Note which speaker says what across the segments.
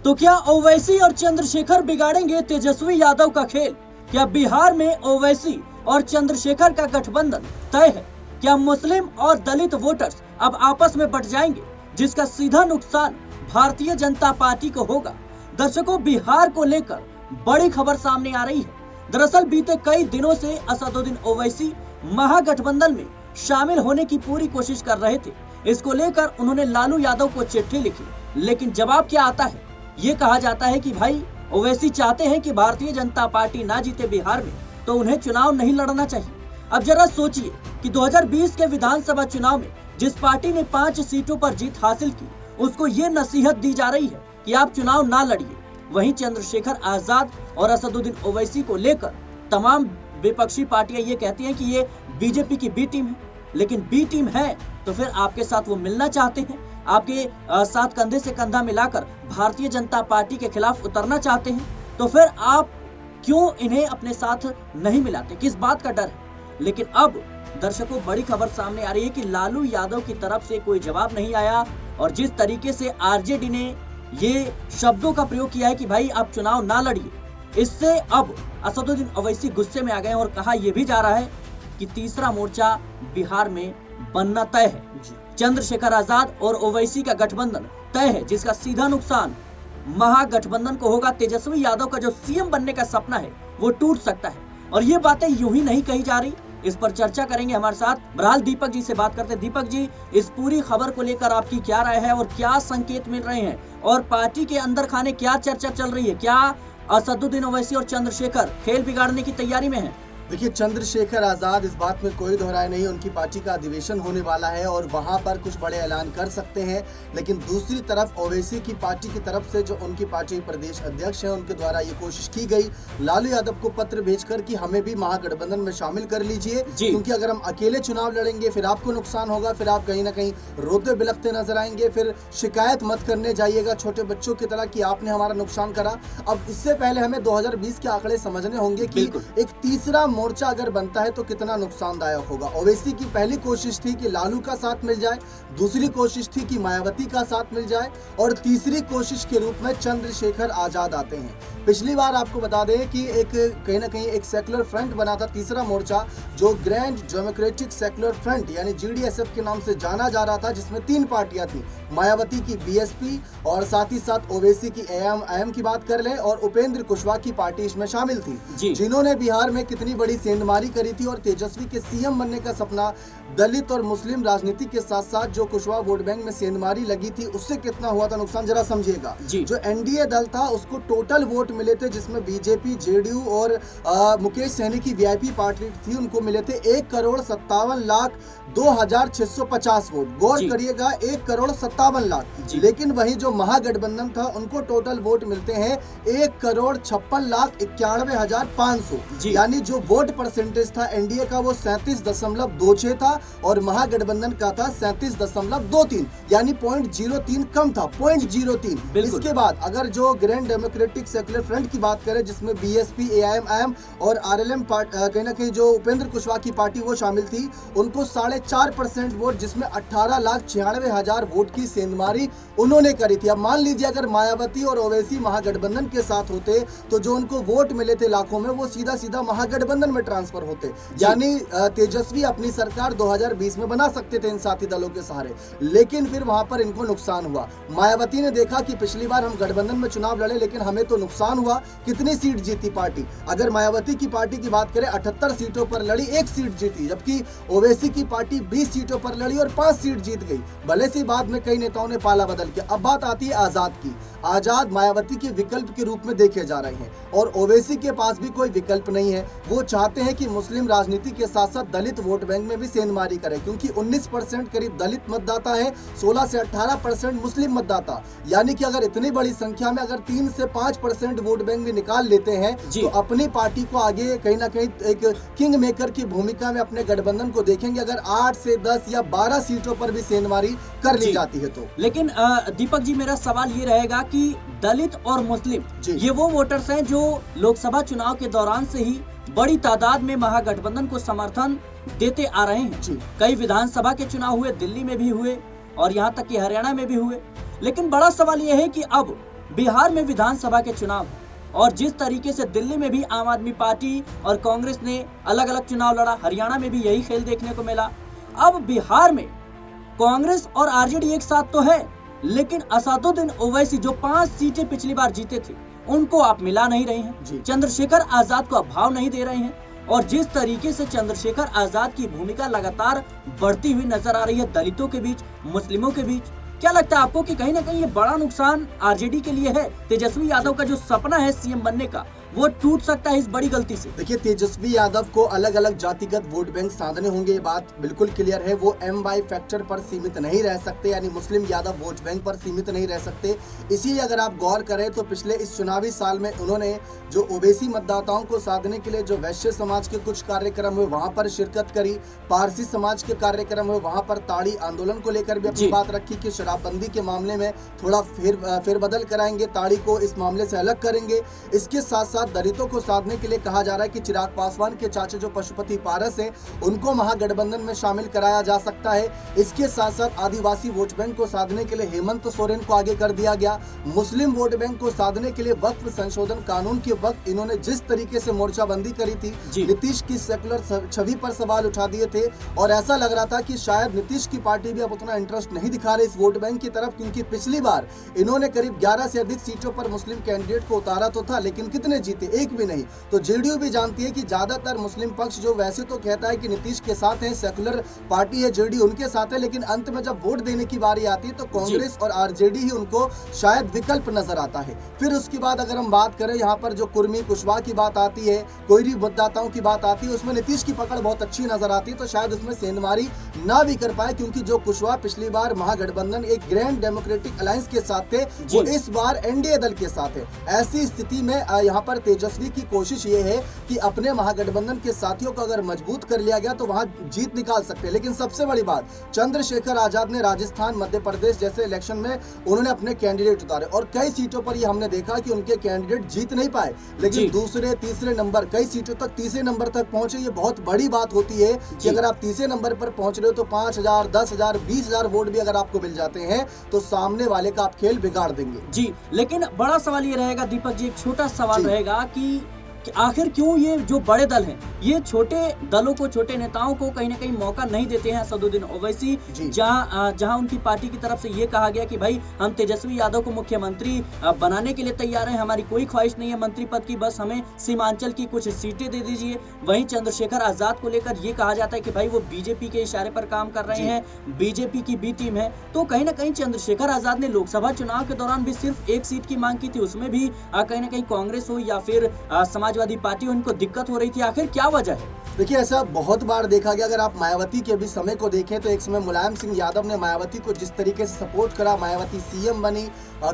Speaker 1: तो क्या ओवैसी और चंद्रशेखर बिगाड़ेंगे तेजस्वी यादव का खेल? क्या बिहार में ओवैसी और चंद्रशेखर का गठबंधन तय है? क्या मुस्लिम और दलित वोटर्स अब आपस में बट जाएंगे, जिसका सीधा नुकसान भारतीय जनता पार्टी को होगा? दर्शकों, बिहार को लेकर बड़ी खबर सामने आ रही है। दरअसल बीते कई दिनों से असदुद्दीन ओवैसी महागठबंधन में शामिल होने की पूरी कोशिश कर रहे थे। इसको लेकर उन्होंने लालू यादव को चिट्ठी लिखी, लेकिन जवाब क्या आता है? ये कहा जाता है कि भाई ओवैसी चाहते हैं कि भारतीय जनता पार्टी ना जीते बिहार में, तो उन्हें चुनाव नहीं लड़ना चाहिए। अब जरा सोचिए कि 2020 के विधानसभा चुनाव में जिस पार्टी ने 5 सीटों पर जीत हासिल की, उसको ये नसीहत दी जा रही है कि आप चुनाव ना लड़िए। वहीं चंद्रशेखर आजाद और असदुद्दीन ओवैसी को लेकर तमाम विपक्षी पार्टियां ये कहती हैं कि ये बीजेपी की बी टीम है। लेकिन बी टीम है तो फिर आपके साथ वो मिलना चाहते हैं, आपके साथ कंधे से कंधा मिलाकर भारतीय जनता पार्टी के खिलाफ उतरना चाहते हैं, तो फिर आप क्यों इन्हें अपने साथ नहीं मिलाते? किस बात का डर है? लेकिन अब दर्शकों, बड़ी खबर सामने आ रही है कि लालू यादव की तरफ से कोई जवाब नहीं आया, और जिस तरीके से आरजेडी ने ये शब्दों का प्रयोग किया है कि भाई आप चुनाव ना लड़िए, इससे अब असदुद्दीन ओवैसी गुस्से में आ गए और कहा यह भी जा रहा है कि तीसरा मोर्चा बिहार में बनना तय है। चंद्रशेखर आजाद और ओवैसी का गठबंधन तय है, जिसका सीधा नुकसान महागठबंधन को होगा। तेजस्वी यादव का जो सीएम बनने का सपना है वो टूट सकता है, और ये बातें यूं ही नहीं कही जा रही। इस पर चर्चा करेंगे हमारे साथ बहरहाल दीपक जी से बात करते हैं। दीपक जी, इस पूरी खबर को लेकर आपकी क्या राय है और क्या संकेत मिल रहे हैं, और पार्टी के अंदर खाने क्या चर्चा चल रही है? क्या असदुद्दीन ओवैसी और चंद्रशेखर खेल बिगाड़ने की तैयारी में हैं?
Speaker 2: देखिए, चंद्रशेखर आजाद, इस बात में कोई दोहराए नहीं, उनकी पार्टी का अधिवेशन होने वाला है और वहां पर कुछ बड़े ऐलान कर सकते हैं। लेकिन दूसरी तरफ ओवैसी की पार्टी की तरफ से, जो उनकी पार्टी प्रदेश अध्यक्ष है, उनके द्वारा ये कोशिश की गई लालू यादव को पत्र भेजकर कि हमें भी महागठबंधन में शामिल कर लीजिए, क्योंकि अगर हम अकेले चुनाव लड़ेंगे फिर आपको नुकसान होगा, फिर आप कहीं ना कहीं रोते बिलखते नजर आएंगे, फिर शिकायत मत करने जाइएगा छोटे बच्चों की तरह कि आपने हमारा नुकसान करा। अब इससे पहले हमें 2020 के आंकड़े समझने होंगे कि एक तीसरा मोर्चा अगर बनता है तो कितना नुकसानदायक होगा। ओवैसी की पहली कोशिश थी कि लालू का साथ मिल जाए, दूसरी कोशिश थी कि मायावती का साथ मिल जाए, और तीसरी कोशिश के रूप में चंद्रशेखर आजाद आते हैं। पिछली बार आपको बता दें कि एक कहीं ना कहीं एक सेक्युलर फ्रंट बना था, तीसरा मोर्चा, जो ग्रैंड डेमोक्रेटिक सेक्युलर फ्रंट यानी GDSF के नाम से जाना जा रहा था, जिसमें 3 पार्टियां थी, मायावती की BSP और साथ ही साथ ओवैसी की AM की बात कर लें, और उपेंद्र कुशवाहा की पार्टी इसमें शामिल थी, जिन्होंने बिहार में कितनी बड़ी सेंधमारी करी थी। और तेजस्वी के सीएम बनने का सपना, दलित और मुस्लिम राजनीति के साथ साथ जो कुशवाहा वोट बैंक में सेंधमारी लगी थी, उससे कितना हुआ था नुकसान, जरा समझिएगा। जो NDA दल था उसको टोटल वोट मिले थे, जिसमें बीजेपी, JDU और मुकेश सहनी की VIP पार्टी थी, उनको मिले थे 1,57,02,650 वोट। गौर करिएगा, 1,57,00,000। लेकिन वही जो महागठबंधन था, उनको टोटल वोट मिलते हैं 1,56,91,500। यानी जो वोट परसेंटेज था NDA का वो 37.26 था, और महागठबंधन का था 37.23, यानी 0.03 कम था, 0.03। इसके बाद अगर जो ग्रैंड डेमोक्रेटिक सेक्युलर फ्रंट की बात करें, जिसमें BSP, AIM और RLM कहीं ना कहीं जो उपेंद्र कुशवाहा की पार्टी वो शामिल थी, उनको 4.5% वोट, जिसमें 18,96,000 वोट की सेंधमारी उन्होंने करी थी। अब मान लीजिए अगर मायावती और ओवैसी महागठबंधन के साथ होते तो जो उनको वोट मिले थे लाखों में, वो सीधा सीधा महागठबंधन में ट्रांसफर होते, यानी तेजस्वी अपनी सरकार 2020 में बना सकते थे इन साथी दलों के सहारे। लेकिन फिर वहां पर इनको नुकसान हुआ। मायावती ने देखा कि पिछली बार हम गठबंधन में चुनाव लड़े लेकिन हमें तो नुकसान हुआ। कितनी सीट जीती पार्टी? अगर मायावती की पार्टी की बात करें, 78 सीटों पर लड़ी, 1 सीट जीती, जबकि ओवैसी की पार्टी 20 सीटों पर लड़ी और 5 सीट जीत गई। भले से बाद में कई नेताओं ने पाला बदल के। अब बात आती है आजाद की। आजाद मायावती के विकल्प के रूप में देखे जा रहे हैं, और ओवैसी के पास भी कोई विकल्प नहीं है। वो चाहते हैं कि मुस्लिम राजनीति के साथ साथ दलित वोट बैंक में भी सेंधमारी करें, क्योंकि 19% करीब दलित मतदाता है, 16 से 18% मुस्लिम मतदाता। यानी कि अगर इतनी बड़ी संख्या में अगर 3 से 5% वोट बैंक भी निकाल लेते हैं तो अपनी पार्टी को आगे कहीं ना कहीं एक किंग मेकर की भूमिका में अपने गठबंधन को देखेंगे, अगर 8 से 10 या 12 सीटों पर भी सेंधमारी कर ली जाती है तो।
Speaker 1: लेकिन दीपक जी, मेरा सवाल ये रहेगा कि दलित और मुस्लिम ये वो वोटर्स हैं जो लोकसभा चुनाव के दौरान से ही बड़ी तादाद में महागठबंधन को समर्थन देते आ रहे हैं। कई विधानसभा के चुनाव हुए, दिल्ली में भी हुए और यहाँ तक कि हरियाणा में भी हुए। लेकिन बड़ा सवाल यह है कि अब बिहार में विधानसभा के चुनाव और जिस तरीके से दिल्ली में भी आम आदमी पार्टी और कांग्रेस ने अलग अलग चुनाव लड़ा, हरियाणा में भी यही खेल देखने को मिला। अब बिहार में कांग्रेस और आरजेडी एक साथ तो है, लेकिन असदुद्दीन ओवैसी जो 5 सीटें पिछली बार जीते थे उनको आप मिला नहीं रहे हैं, चंद्रशेखर आजाद को आप भाव नहीं दे रहे हैं। और जिस तरीके से चंद्रशेखर आजाद की भूमिका लगातार बढ़ती हुई नजर आ रही है दलितों के बीच, मुस्लिमों के बीच, क्या लगता है आपको कि कहीं ना कहीं ये बड़ा नुकसान आरजेडी के लिए है? तेजस्वी यादव का जो सपना है सीएम बनने का वो टूट सकता है इस बड़ी गलती से।
Speaker 2: देखिए, तेजस्वी यादव को अलग अलग जातिगत वोट बैंक साधने होंगे, ये बात बिल्कुल क्लियर है। वो MY फैक्टर पर सीमित नहीं रह सकते, यानी मुस्लिम यादव वोट बैंक पर सीमित नहीं रह सकते। इसीलिए अगर आप गौर करें तो पिछले इस चुनावी साल में उन्होंने जो ओबीसी मतदाताओं को साधने के लिए जो वैश्य समाज के कुछ कार्यक्रम हुए वहां पर शिरकत करी, पारसी समाज के कार्यक्रम हुए वहां पर ताड़ी आंदोलन को लेकर भी अपनी बात रखी कि शराबबंदी के मामले में थोड़ा फेरबदल कराएंगे, ताड़ी को इस मामले से अलग करेंगे। इसके साथ साथ दलितों को साधने के लिए कहा जा रहा है कि चिराग पासवान के चाचा जो पशुपति पारस हैं उनको महागठबंधन में शामिल कराया जा सकता है। इसके साथ साथ आदिवासी वोट बैंक को साधने के लिए हेमंत सोरेन को आगे कर दिया गया। मुस्लिम वोट बैंक को साधने के लिए वक्फ संशोधन कानून के वक्त इन्होंने जिस तरीके से मोर्चाबंदी करी थी, नीतीश की सेकुलर छवि पर सवाल उठा दिए थे और ऐसा लग रहा था कि शायद नीतीश की पार्टी भी अब उतना इंटरेस्ट नहीं दिखा रही इस वोट बैंक की तरफ, क्योंकि पिछली बार इन्होंने करीब 11 से अधिक सीटों पर मुस्लिम कैंडिडेट को उतारा तो था, लेकिन कितने जीते? एक भी नहीं। तो जेडीयू भी जानती है कि ज्यादातर मुस्लिम पक्ष जो वैसे तो कहता है कि नीतीश के साथ है, सेकुलर पार्टी है जेडीयू उनके साथ है, लेकिन अंत में जब वोट देने की बारी आती है तो कांग्रेस और आरजेडी ही उनको शायद विकल्प नजर आता है। फिर उसके बाद अगर हम बात करें यहाँ पर जो कुर्मी कुशवाहा की बात आती है, कोयरी मतदाताओं की बात आती है, उसमें नीतीश की पकड़ बहुत अच्छी नजर आती है, तो शायद उसमें सेंधमारी ना भी कर पाए, क्योंकि जो कुशवाहा पिछली बार महागठबंधन एक ग्रैंड डेमोक्रेटिक अलायंस के साथ थे वो इस बार एनडीए दल के साथ है। ऐसी स्थिति में यहाँ पर तेजस्वी की कोशिश ये है कि अपने महागठबंधन के साथियों को अगर मजबूत कर लिया गया तो वहां जीत निकाल सकते हैं। लेकिन सबसे बड़ी बात, चंद्रशेखर आजाद ने राजस्थान, मध्य प्रदेश जैसे इलेक्शन में उन्होंने अपने कैंडिडेट उतारे और कई सीटों पर ये हमने देखा कि उनके कैंडिडेट जीत नहीं पाए, लेकिन दूसरे तीसरे नंबर, कई सीटों तक तीसरे नंबर तक पहुंचे। ये बहुत बड़ी बात होती है कि अगर आप तीसरे नंबर पर पहुंच रहे हो तो 5,000, 10,000, 20,000 वोट भी अगर आपको मिल जाते हैं तो सामने वाले का आप खेल बिगाड़ देंगे।
Speaker 1: जी, लेकिन बड़ा सवाल ये रहेगा दीपक जी, एक छोटा सवाल रहेगा कि आखिर क्यों ये जो बड़े दल हैं ये छोटे दलों को, छोटे नेताओं को कहीं ना कहीं मौका नहीं देते हैं? असदुद्दीन ओवैसी जहां उनकी पार्टी की तरफ से ये कहा गया कि भाई हम तेजस्वी यादव को मुख्यमंत्री बनाने के लिए तैयार हैं, हमारी कोई ख्वाहिश नहीं है मंत्री पद की, बस हमें सीमांचल की कुछ सीटें दे दीजिए। वहीं चंद्रशेखर आजाद को लेकर ये कहा जाता है कि भाई वो बीजेपी के इशारे पर काम कर रहे हैं, बीजेपी की बी टीम है। तो कहीं ना कहीं चंद्रशेखर आजाद ने लोकसभा चुनाव के दौरान भी सिर्फ एक सीट की मांग की थी, उसमें भी कहीं ना कहीं कांग्रेस हो या फिर समाजवादी पार्टी, उनको दिक्कत हो रही थी। आखिर क्या वजह है?
Speaker 2: देखिए, ऐसा बहुत बार देखा गया। अगर आप मायावती के भी समय को देखें तो एक समय मुलायम सिंह यादव ने मायावती को जिस तरीके से सपोर्ट करा, मायावती सीएम बनी,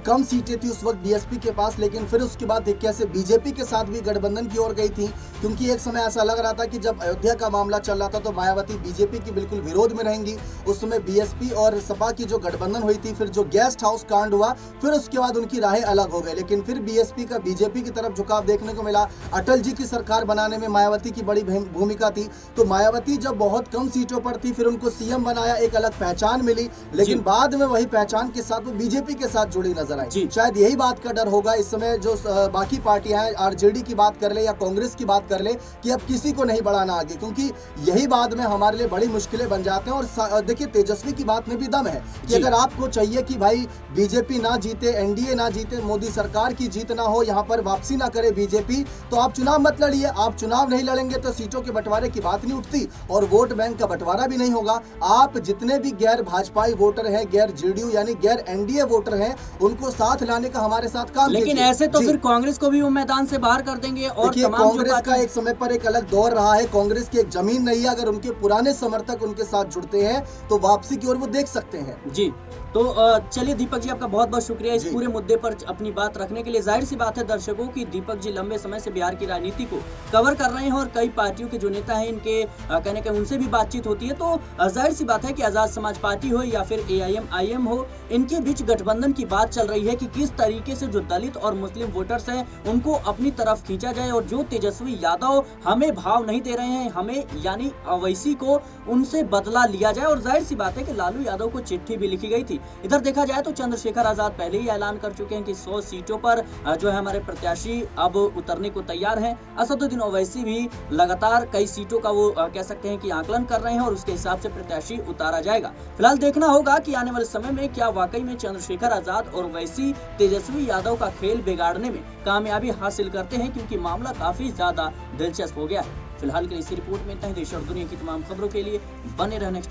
Speaker 2: कम सीटें थी उस वक्त बीएसपी के पास, लेकिन फिर उसके बाद एक कैसे बीजेपी के साथ भी गठबंधन की ओर गई थी, क्योंकि एक समय ऐसा लग रहा था कि जब अयोध्या का मामला चल रहा था तो मायावती बीजेपी की बिल्कुल विरोध में रहेंगी। उस समय बीएसपी और सपा की जो गठबंधन हुई थी, फिर जो गेस्ट हाउस कांड हुआ, फिर उसके बाद उनकी राहें अलग हो गई, लेकिन फिर बीएसपी का बीजेपी की तरफ झुकाव देखने को मिला। अटल जी की सरकार बनाने में मायावती की बड़ी भूमिका थी। तो मायावती जब बहुत कम सीटों पर थी, फिर उनको सीएम बनाया, एक अलग पहचान मिली, लेकिन बाद में वही पहचान के साथ वो बीजेपी के साथ जुड़ी नजर आई। शायद यही बात का डर होगा इस समय जो बाकी पार्टियां हैं, आरजेडी की बात कर ले या कांग्रेस की बात कर ले, कि अब किसी को नहीं बढ़ाना आगे, क्योंकि यही बाद में हमारे लिए बड़ी मुश्किलें बन जाते हैं। और देखिए, तेजस्वी की बात में भी दम है कि अगर आपको चाहिए कि भाई बीजेपी ना जीते, एनडीए ना जीते, मोदी सरकार की जीत ना हो, यहाँ पर वापसी ना करे बीजेपी, तो आप चुनाव मत लड़िए। आप चुनाव नहीं लड़ेंगे तो सीटों के बंटवारे की बात नहीं उठती और वोट बैंक का बंटवारा भी नहीं होगा। आप जितने भी गैर भाजपाई वोटर हैं, गैर जेडीयू यानी गैर एनडीए वोटर हैं, उनको साथ लाने का हमारे साथ काम
Speaker 1: लेकिन ऐसे तो फिर कांग्रेस को भी वो मैदान से बाहर कर देंगे। और
Speaker 2: कांग्रेस का एक समय पर एक अलग दौर रहा है, कांग्रेस की एक जमीन नहीं है, अगर उनके पुराने समर्थक उनके साथ जुड़ते हैं तो वापसी की ओर वो देख सकते हैं।
Speaker 1: जी, तो चलिए दीपक जी, आपका बहुत बहुत शुक्रिया इस पूरे मुद्दे पर अपनी बात रखने के लिए। जाहिर सी बात है दर्शकों की दीपक जी लंबे समय से बिहार की राजनीति को कवर कर रहे हैं और कई पार्टियों के जो नेता हैं इनके कहने के उनसे भी बातचीत होती है, तो जाहिर सी बात है कि आजाद समाज पार्टी हो या फिर AIM हो, इनके बीच गठबंधन की बात चल रही है कि किस तरीके से जो दलित और मुस्लिम वोटर्स हैं उनको अपनी तरफ खींचा जाए और जो तेजस्वी यादव हमें भाव नहीं दे रहे हैं, हमें यानी ओवैसी को, उनसे बदला लिया जाए। और जाहिर सी बात है कि लालू यादव को चिट्ठी भी लिखी गई थी इधर देखा जाए तो चंद्रशेखर आजाद पहले ही ऐलान कर चुके हैं कि 100 सीटों पर जो है हमारे प्रत्याशी अब उतरने को तैयार हैं। असदुद्दीन ओवैसी भी लगातार कई सीटों का वो कह सकते हैं कि आकलन कर रहे हैं और उसके हिसाब से प्रत्याशी उतारा जाएगा। फिलहाल देखना होगा कि आने वाले समय में क्या वाकई में चंद्रशेखर आजाद और ओवैसी तेजस्वी यादव का खेल बिगाड़ने में कामयाबी हासिल करते हैं, क्योंकि मामला काफी ज्यादा दिलचस्प हो गया है। फिलहाल के लिए इसी रिपोर्ट में इतना ही। देश और दुनिया की तमाम खबरों के लिए बने रहने